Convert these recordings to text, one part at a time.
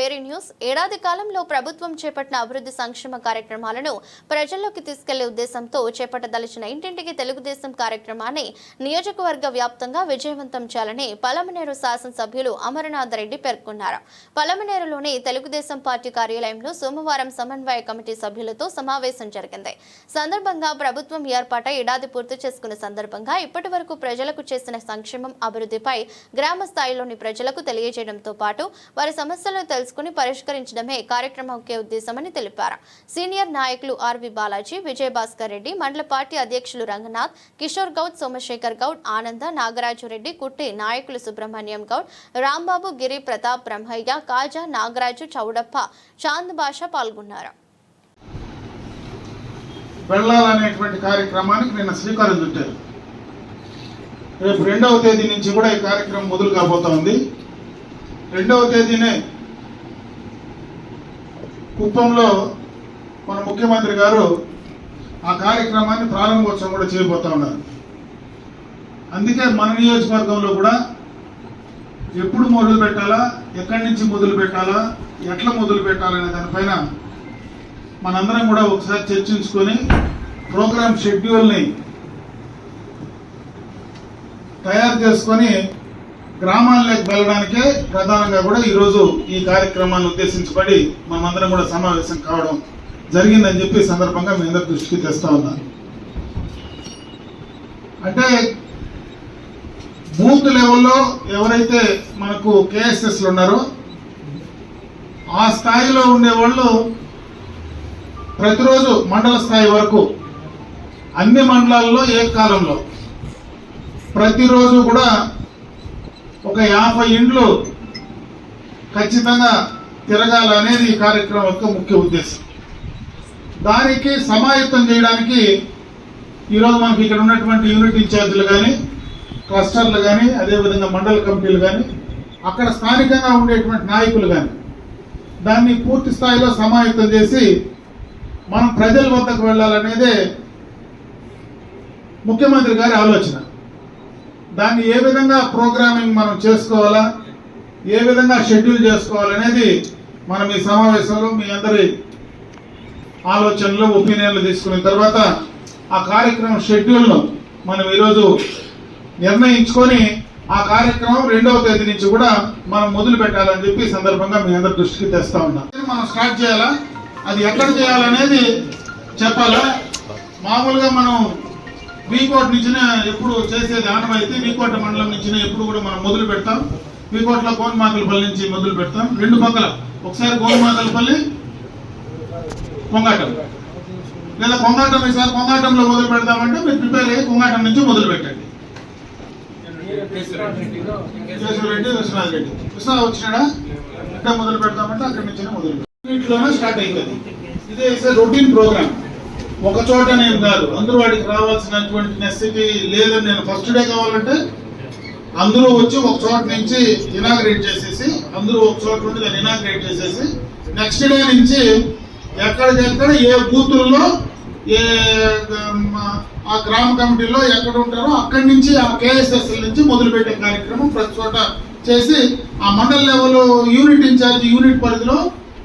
వేరే న్యూస్. ఏడాది కాలంలో ప్రభుత్వం చేపట్టిన అభివృద్ధి సంక్షేమ కార్యక్రమాలను ప్రజల్లోకి తీసుకెళ్లే ఉద్దేశంతో చేపట్టదలిచిన ఇంటింటికి తెలుగుదేశం కార్యక్రమాన్ని నియోజకవర్గ వ్యాప్తంగా విజయవంతం చేయాలని పలమనేరు శాసనసభ్యులు అమరనాథ్ రెడ్డి పేర్కొన్నారు. పలమనేరులోని తెలుగుదేశం పార్టీ కార్యాలయంలో సోమవారం సమన్వయ కమిటీ సభ్యులతో సమావేశం జరిగింది. సందర్భంగా ప్రభుత్వం ఏర్పాటై ఏడాది పూర్తి చేసుకున్న సందర్భంగా ఇప్పటి వరకు ప్రజలకు చేసిన సంక్షేమం అభివృద్ధిపై గ్రామ స్థాయిలోని ప్రజలకు తెలియజేయడంతో పాటు వారి సమస్యలను తెలుసుకుని పరిష్కరించడమే కార్యక్రమం ముఖ్య ఉద్దేశమని తెలిపారు. సీనియర్ నాయకులు ఆర్వి బాలాజీ, విజయభాస్కర్ రెడ్డి, మండల పార్టీ అధ్యక్షులు రంగనాథ్, కిషోర్ గౌడ్, సోమశేఖర్ గౌడ్, ఆనంద, నాగరాజు రెడ్డి, కుట్టి నాయకులు సుబ్రహ్మణ్యం గౌడ్, రాంబాబు, గిరి ప్రతాప్, బ్రహ్మయ్య, కాజా, నాగరాజు, చౌడప్ప, చాంద్ భాష పాల్గొన్నారు. వెళ్ళాలనేటువంటి కార్యక్రమానికి నిన్న శ్రీకారం చుట్టారు. రేపు 2వ తేదీ నుంచి కూడా ఈ కార్యక్రమం మొదలు కాబోతోంది. 2వ తేదీనే కుప్పంలో మన ముఖ్యమంత్రి గారు ఆ కార్యక్రమాన్ని ప్రారంభోత్సవం కూడా చేయబోతా ఉన్నారు. అందుకే మన నియోజకవర్గంలో కూడా ఎప్పుడు మొదలు పెట్టాలా, ఎక్కడి నుంచి మొదలు పెట్టాలా, ఎట్లా మొదలు పెట్టాలనే దానిపైన మనందరం కూడా ఒకసారి చర్చించుకొని ప్రోగ్రామ్ షెడ్యూల్ని తయారు చేసుకొని గ్రామాల్లోకి వెళ్ళడానికే ప్రధానంగా కూడా ఈరోజు ఈ కార్యక్రమాన్ని ఉద్దేశించబడి మనమందరం కూడా సమావేశం కావడం జరిగిందని చెప్పి సందర్భంగా మీ అందరి దృష్టికి తెస్తా ఉన్నాను. అంటే బూత్ లెవెల్లో ఎవరైతే మనకు కేఎస్ఎస్లు ఉన్నారో ఆ స్థాయిలో ఉండేవాళ్ళు ప్రతిరోజు మండల స్థాయి వరకు అన్ని మండలాల్లో ఏకకాలంలో ప్రతిరోజు కూడా ఒక 50 ఇండ్లు ఖచ్చితంగా తిరగాలనేది ఈ కార్యక్రమం యొక్క ముఖ్య ఉద్దేశం. దానికి సమాయత్తం చేయడానికి ఈరోజు మనకి ఇక్కడ ఉన్నటువంటి యూనిట్ ఇన్ఛార్జీలు కానీ, క్లస్టర్లు కానీ, అదేవిధంగా మండల కమిటీలు కానీ, అక్కడ స్థానికంగా ఉండేటువంటి నాయకులు కానీ దాన్ని పూర్తి స్థాయిలో సమాయత్తం చేసి మనం ప్రజల వద్దకు వెళ్ళాలనేదే ముఖ్యమంత్రి గారి ఆలోచన. దాన్ని ఏ విధంగా ప్రోగ్రామింగ్ మనం చేసుకోవాలా, ఏ విధంగా షెడ్యూల్ చేసుకోవాలనేది మనం ఈ సమావేశంలో మీ అందరి ఆలోచనలు, ఒపీనియన్లు తీసుకున్న తర్వాత ఆ కార్యక్రమం షెడ్యూల్ను మనం ఈరోజు నిర్ణయించుకొని ఆ కార్యక్రమం 2వ తేదీ నుంచి కూడా మనం మొదలు పెట్టాలని చెప్పి సందర్భంగా మీ అందరి దృష్టికి తెస్తా ఉన్నాం. మనం స్టార్ట్ చేయాలా, అది ఎక్కడ చేయాలనేది చెప్పాలా. మామూలుగా మనం వీకోట నుంచి ఎప్పుడు చేసేది ఆనమైతే వీకోట మండలం నుంచి ఎప్పుడు కూడా మనం మొదలు పెడతాం. వీకోటలో కోనమాకలపల్లి నుంచి మొదలు పెడతాం. 2 పక్కల ఒకసారి కోనమాకలపల్లి, కొంగాటం, లేదా కొంగాటం ఈసారి కొంగాటంలో మొదలు పెడతామంటే మీరు ప్రిపేర్ అయ్యి కొంగాటం నుంచి మొదలు పెట్టండి. కేశవరెడ్డి, విశ్వనాథ్ రెడ్డి, కృష్ణ వచ్చినాడా, ఎక్కడ మొదలు పెడతామంటే అక్కడి నుంచి మొదలు పెడతాం. స్టార్ట్ అవుతుంది. ఇదే రొటీన్ ప్రోగ్రామ్. ఒక చోటనేం కాదు, అందరూ వాడికి రావాల్సినటువంటి నెసిటీ లేదని నేను ఫస్ట్ డే కావాలంటే అందరూ వచ్చి ఒక చోట నుంచి ఇనాగ్రేట్ చేసేసి, అందరూ ఒక చోట నుండి దాన్ని ఇనాగ్రేట్ చేసేసి నెక్స్ట్ డే నుంచి ఎక్కడికెక్కడ ఏ బూతుల్లో ఏ ఆ గ్రామ కమిటీలో ఎక్కడ ఉంటారో అక్కడి నుంచి ఆ కేఎస్ఎస్ఎల్ నుంచి మొదలుపెట్టే కార్యక్రమం ప్రతి చోట చేసి ఆ మండల లెవెల్ యూనిట్ ఇన్ఛార్జ్ యూనిట్ పరిధిలో,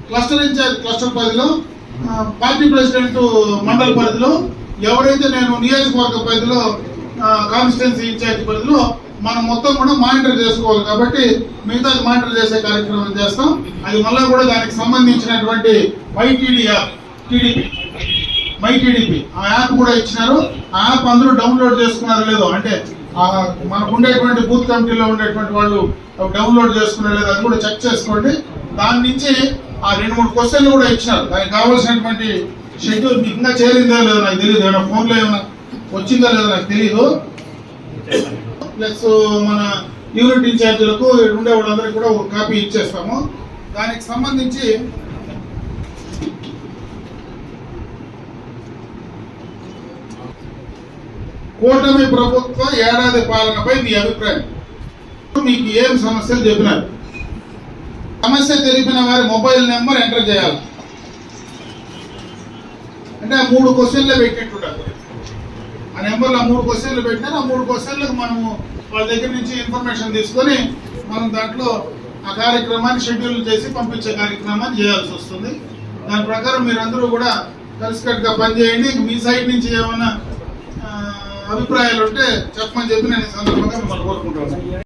క్లస్టర్ ఇన్ఛార్జ్ క్లస్టర్ పరిధిలో, పార్టీ ప్రెసిడెంట్ మండల పరిధిలో, ఎవరైతే నేను నియోజకవర్గ పరిధిలో కాన్స్టిట్యున్సీ ఇన్ఛార్జ్ పరిధిలో మనం మొత్తం కూడా మానిటర్ చేసుకోవాలి. కాబట్టి మిగతా మానిటర్ చేసే కార్యక్రమం చేస్తాం. అది మళ్ళీ కూడా దానికి సంబంధించినటువంటి మైటీడీ యాప్, మైటీడీపీ ఆ యాప్ కూడా ఇచ్చినారు. ఆ యాప్ అందరూ డౌన్లోడ్ చేసుకున్నారో లేదో, అంటే మనకు ఉండేటువంటి బూత్ కమిటీలో ఉండేటువంటి వాళ్ళు డౌన్లోడ్ చేసుకున్నారో లేదో అది కూడా చెక్ చేసుకోండి. దాని నుంచి ఆ 2-3 క్వశ్చన్లు కూడా ఇచ్చినారు. దానికి కావాల్సినటువంటి షెడ్యూల్ మీకు ఇంకా చేరిందో లేదో నాకు తెలియదు, ఏమైనా ఫోన్లో ఏమైనా వచ్చిందో లేదో నాకు తెలియదు. ప్లస్ మన యూనిట్ ఇన్ఛార్జీలకు ఉండే వాళ్ళందరికీ కూడా ఒక కాపీ ఇచ్చేస్తాము. దానికి సంబంధించి కూటమి ప్రభుత్వ ఏడాది పాలనపై మీ అభిప్రాయం. మీకు ఏం సమస్యలు చెప్పినారు? సమస్య తెలిపిన వారి మొబైల్ నెంబర్ ఎంటర్ చేయాలి. అంటే 3 క్వశ్చన్లు పెట్టినట్టుంటారు. ఆ నెంబర్లో 3 క్వశ్చన్లు పెట్టినారు. ఆ 3 క్వశ్చన్లకు మనము వాళ్ళ దగ్గర నుంచి ఇన్ఫర్మేషన్ తీసుకొని మనం దాంట్లో ఆ కార్యక్రమాన్ని షెడ్యూల్ చేసి పంపించే కార్యక్రమాన్ని చేయాల్సి వస్తుంది. దాని ప్రకారం మీరందరూ కూడా కలిసికట్టుగా పనిచేయండి. మీ సైడ్ నుంచి ఏమైనా అభిప్రాయాలు ఉంటే చెప్పమని చెప్పి నేను ఈ సందర్భంగా మిమ్మల్ని కోరుకుంటున్నాను.